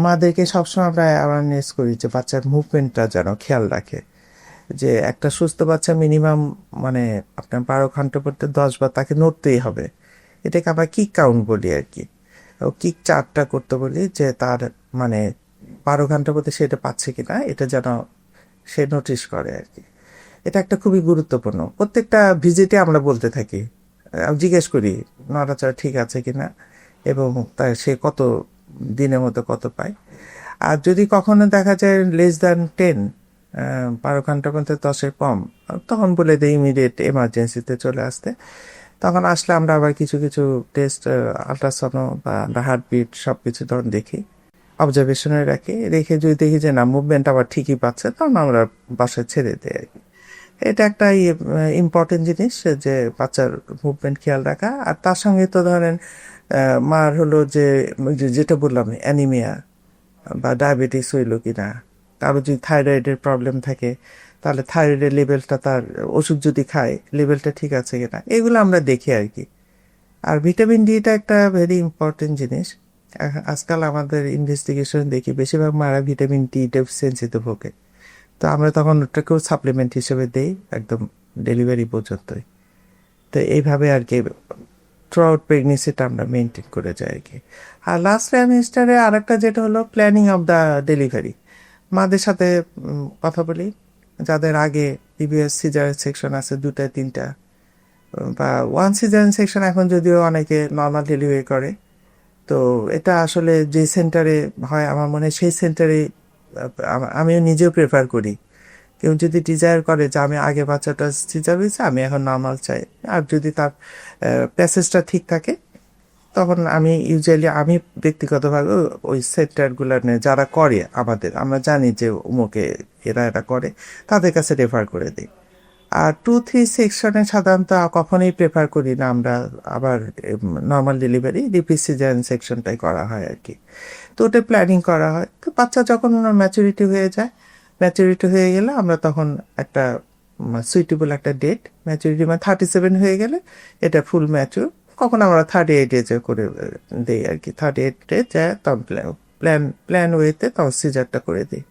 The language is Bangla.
মাদেরকে সবসময় আমরা অ্যাওয়ারনেস করি যে বাচ্চার মুভমেন্টটা যেন খেয়াল রাখে, যে একটা সুস্থ বাচ্চা মিনিমাম মানে আপনার 12 ঘন্টা পড়তে 10 বার তাকে নড়তেই হবে। এটাকে আমরা কিক কাউন্ট বলি আর কি। ও কিক 4টা করতে বলি, যে তার মানে 12 ঘন্টা পড়তে সে এটা পাচ্ছে কিনা এটা যেন সে নোটিশ করে আর কি। এটা একটা খুবই গুরুত্বপূর্ণ, প্রত্যেকটা ভিজিটে আমরা বলতে থাকি, আমি জিজ্ঞেস করি নড়াচড়া ঠিক আছে কিনা এবং তার সে কত দিনের মতো কত পায়। আর যদি কখনো দেখা যায় less than 10, 12 ঘন্টা পর্যন্ত 10-এর কম, তখন বলে দেয় ইমিডিয়েট এমার্জেন্সিতে চলে আসতে। তখন আসলে আমরা আবার কিছু কিছু টেস্ট, আলট্রাসাউন্ড বা আমরা হার্টবিট সব কিছু তখন দেখি, অবজারভেশনে রাখি, রেখে যদি দেখি যে না মুভমেন্ট আবার ঠিকই পাচ্ছে, তখন আমরা বাসায় ছেড়ে দিই আর কি। এটা একটা ইম্পর্টেন্ট জিনিস, যে বাচ্চার মুভমেন্ট খেয়াল রাখা। আর তার সঙ্গে তো ধরেন মার হলো যে যেটা বললাম অ্যানিমিয়া বা ডায়াবেটিস হইলো কিনা, কারো যদি থাইরয়েডের প্রবলেম থাকে তাহলে থাইরয়েডের লেভেলটা, তার ওষুধ যদি খায় লেভেলটা ঠিক আছে কিনা, এগুলো আমরা দেখি আর কি। আর ভিটামিন ডিটা একটা ভেরি ইম্পর্টেন্ট জিনিস। আজকাল আমাদের ইনভেস্টিগেশন দেখি বেশিরভাগ মারা ভিটামিন ডি ডেফিসিয়েন্সিতে ভোগে। তো আমরা তখন ওটাকেও সাপ্লিমেন্ট হিসেবে দেই একদম ডেলিভারি পর্যন্তই। তো এইভাবে আর কি থ্রু আউট প্রেগনেন্সিটা আমরা মেনটেন করে যাই আর কি। আর লাস্ট ট্রাইমেস্টারে আরেকটা যেটা হলো প্ল্যানিং অফ দ্য ডেলিভারি, মাদের সাথে কথা বলি, যাদের আগে প্রিভিয়াস সিজারের সেকশন আছে 2-3টা বা 1 সিজারেন সেকশন, এখন যদিও অনেকে নর্মাল ডেলিভারি করে। তো এটা আসলে যে সেন্টারে হয় আমার মনে হয় সেই সেন্টারে আমিও নিজেও প্রেফার করি। কেউ যদি ডিজায়ার করে যে আমি আগে বাচ্চাটা সিজার হয়েছে আমি এখন নর্মাল চাই, আর যদি তার প্যাসেজটা ঠিক থাকে, তখন আমি ইউজুয়ালি আমি ব্যক্তিগতভাবে ওই সেন্টারগুলো যারা করে আমাদের, আমরা জানি যে উমুকে এরা এরা করে, তাদের কাছে রেফার করে দিই। আর 2-3 সেকশনে সাধারণত কখনোই প্রেফার করি না আমরা, আবার নর্মাল ডেলিভারি রিপিট সিজারেন সেকশনটাই করা হয় আর কি। তো ওটা প্ল্যানিং করা হয়। তো বাচ্চা যখন ওনার ম্যাচুরিটি হয়ে যায়, ম্যাচুরিটি হয়ে গেলে আমরা তখন একটা সুইটেবল একটা ডেট, ম্যাচুরিটি মানে 37 হয়ে গেলে এটা ফুল ম্যাচুর, কখন আমরা 38 এজে করে দিই আর কি। 38 যায় তখন প্ল্যান প্ল্যান ওয়েতে তখন সিজারটা করে দিই।